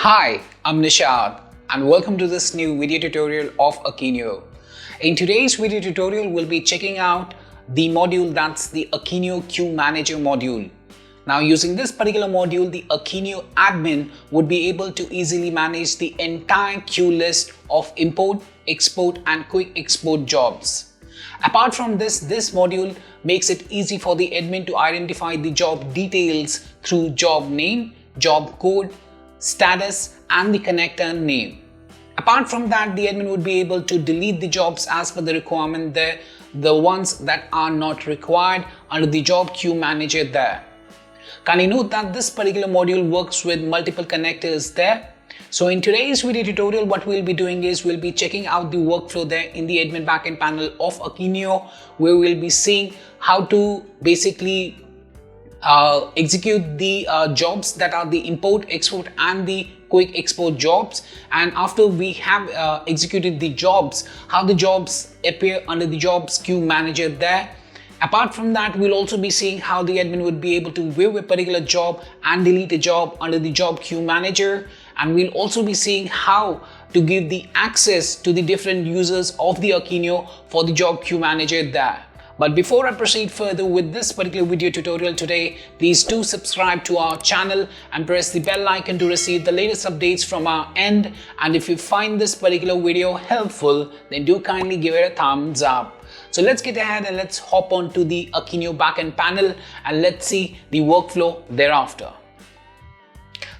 Hi, I'm Nishad and welcome to this new video tutorial of Akeneo. In today's video tutorial, we'll be checking out the module that's the Akeneo Queue Manager module. Now using this particular module, the Akeneo admin would be able to easily manage the entire queue list of import, export and quick export jobs. Apart from this module makes it easy for the admin to identify the job details through job name, job code, status and the connector name. Apart from that, the admin would be able to delete the jobs as per the requirement there, the ones that are not required under the job queue manager there. Kindly note that this particular module works with multiple connectors there. So in today's video tutorial, what we'll be doing is we'll be checking out the workflow there in the admin backend panel of Akeneo, where we'll be seeing how to basically execute the jobs that are the import, export and the quick export jobs. And after we have executed the jobs, how the jobs appear under the jobs queue manager there. Apart from that, we'll also be seeing how the admin would be able to view a particular job and delete a job under the job queue manager. And we'll also be seeing how to give the access to the different users of the Akeneo for the job queue manager there. But before I proceed further with this particular video tutorial today, please do subscribe to our channel and press the bell icon to receive the latest updates from our end. And if you find this particular video helpful, then do kindly give it a thumbs up. So let's get ahead and let's hop on to the Akeneo backend panel and let's see the workflow thereafter.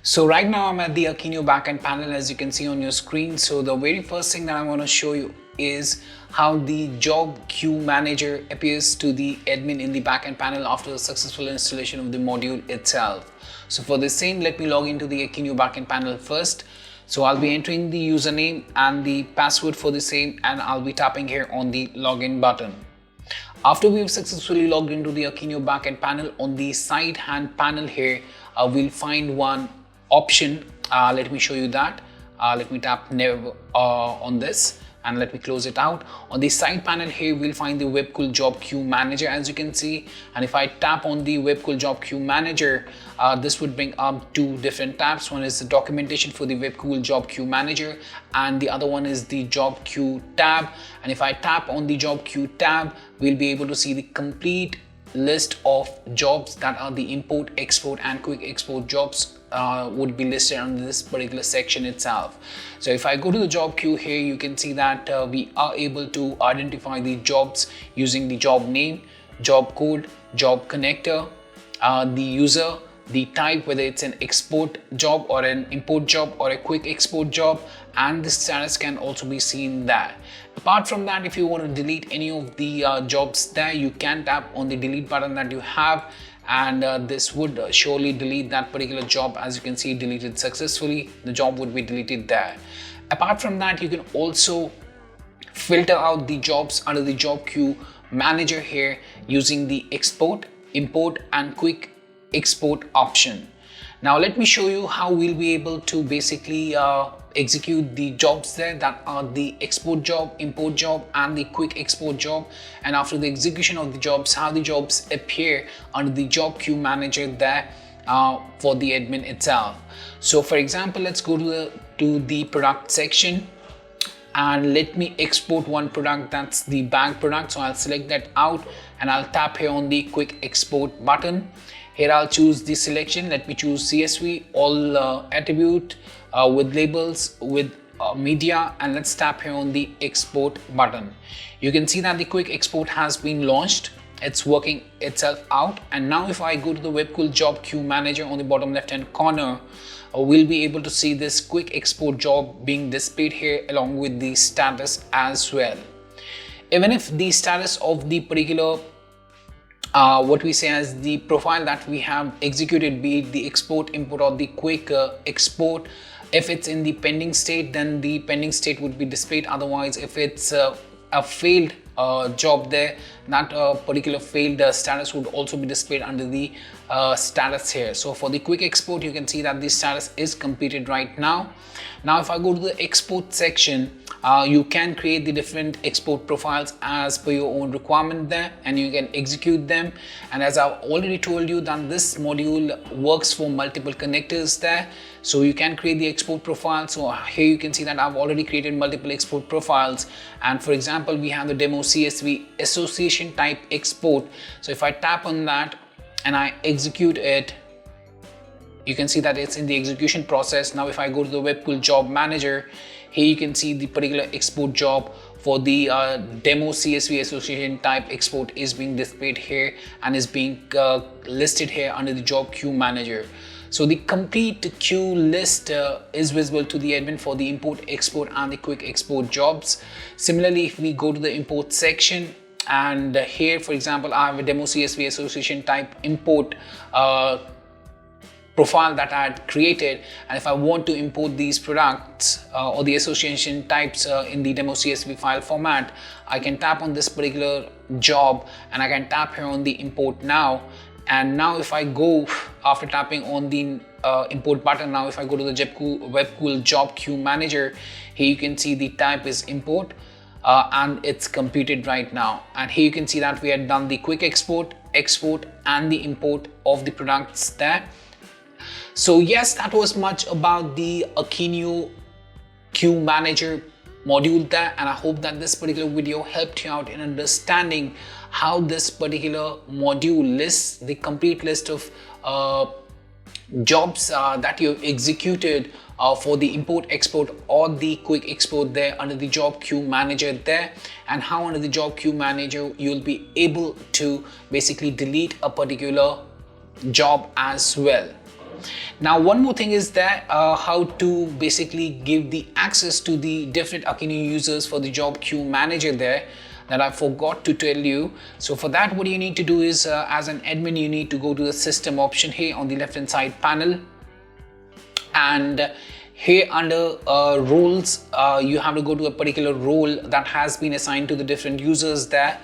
So right now I'm at the Akeneo backend panel, as you can see on your screen. So the very first thing that I want to show you is how the job queue manager appears to the admin in the backend panel after the successful installation of the module itself. So for the same, let me log into the Akeneo backend panel first. So I'll be entering the username and the password for the same, and I'll be tapping here on the login button. After we've successfully logged into the Akeneo backend panel, on the side hand panel here, we'll find one option. Let me show you that. Let me tap never on this and let me close it out. On the side panel here, we'll find the Webcool Job Queue Manager, as you can see. And if I tap on the Webcool Job Queue Manager, this would bring up two different tabs. One is the documentation for the Webcool Job Queue Manager, and the other one is the Job Queue tab. And if I tap on the Job Queue tab, we'll be able to see the complete list of jobs that are the import, export and quick export jobs would be listed under this particular section itself. So if I go to the job queue here, you can see that we are able to identify the jobs using the job name, job code, job connector, the user, the type, whether it's an export job or an import job or a quick export job, and the status can also be seen there. Apart from that, if you want to delete any of the jobs there, you can tap on the delete button that you have, and this would surely delete that particular job. As you can see, deleted successfully. The job would be deleted there. Apart from that, you can also filter out the jobs under the job queue manager here using the export, import and quick export option. Now let me show you how we'll be able to basically execute the jobs there that are the export job, import job and the quick export job. And after the execution of the jobs, how the jobs appear under the job queue manager there for the admin itself. So for example, let's go to the product section and let me export one product, that's the bag product. So I'll select that out and I'll tap here on the quick export button. Here I'll choose the selection. Let me choose CSV, all attribute with labels, with media, and let's tap here on the export button. You can see that the quick export has been launched. It's working itself out. And now if I go to the Webcool Job Queue Manager on the bottom left hand corner, we'll be able to see this quick export job being displayed here along with the status as well. Even if the status of the particular what we say as the profile that we have executed, be it the export, import or the quick export, if it's in the pending state, then the pending state would be displayed. Otherwise, if it's a failed job there, that particular failed status would also be displayed under the status here. So for the quick export, you can see that the status is completed right now. Now if I go to the export section, you can create the different export profiles as per your own requirement there, and you can execute them. And as I've already told you that this module works for multiple connectors there, so you can create the export profile. So here you can see that I've already created multiple export profiles, and for example we have the demo CSV association type export. So if I tap on that and I execute it, you can see that it's in the execution process. Now if I go to the Webkul Job Manager, here you can see the particular export job for the demo CSV association type export is being displayed here and is being listed here under the job queue manager. So the complete queue list is visible to the admin for the import, export and the quick export jobs. Similarly, if we go to the import section, and here for example I have a demo CSV association type import profile that I had created, and if I want to import these products or the association types in the demo CSV file format, I can tap on this particular job and I can tap here on the import now. And now if I go, after tapping on the import button, now if I go to the Webkul Job Queue Manager, here you can see the type is import and it's completed right now. And here you can see that we had done the quick export, export and the import of the products there. So yes, that was much about the Akeneo Queue Manager module there, and I hope that this particular video helped you out in understanding how this particular module lists the complete list of jobs that you executed for the import, export or the quick export there under the job queue manager there, and how under the job queue manager you'll be able to basically delete a particular job as well. Now one more thing is that how to basically give the access to the different Akeneo users for the job queue manager there, that I forgot to tell you. So for that, what you need to do is as an admin, you need to go to the system option here on the left hand side panel, and here under roles you have to go to a particular role that has been assigned to the different users there.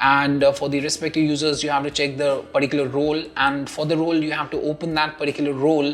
And for the respective users you have to check the particular role, and for the role you have to open that particular role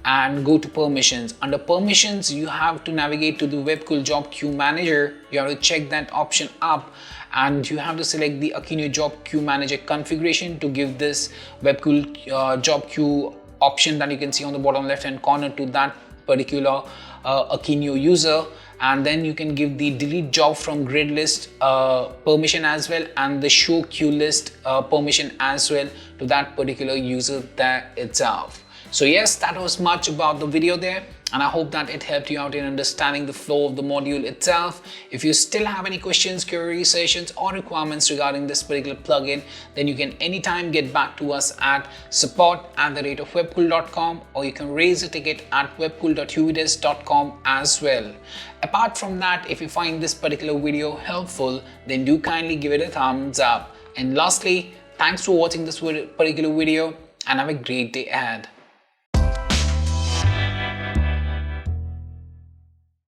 and go to permissions. Under permissions you have to navigate to the Webkul Job Queue Manager. You have to check that option up and you have to select the Akeneo Job Queue Manager configuration to give this Webkul Job Queue option that you can see on the bottom left hand corner to that particular Akeneo user. And then you can give the delete job from grid list permission as well, and the show queue list permission as well to that particular user there itself. So yes, that was much about the video there, and I hope that it helped you out in understanding the flow of the module itself. If you still have any questions, queries, suggestions or requirements regarding this particular plugin, then you can anytime get back to us at support@webkul.com, or you can raise a ticket at webkul.huvidesk.com as well. Apart from that, if you find this particular video helpful, then do kindly give it a thumbs up. And lastly, thanks for watching this particular video and have a great day ahead.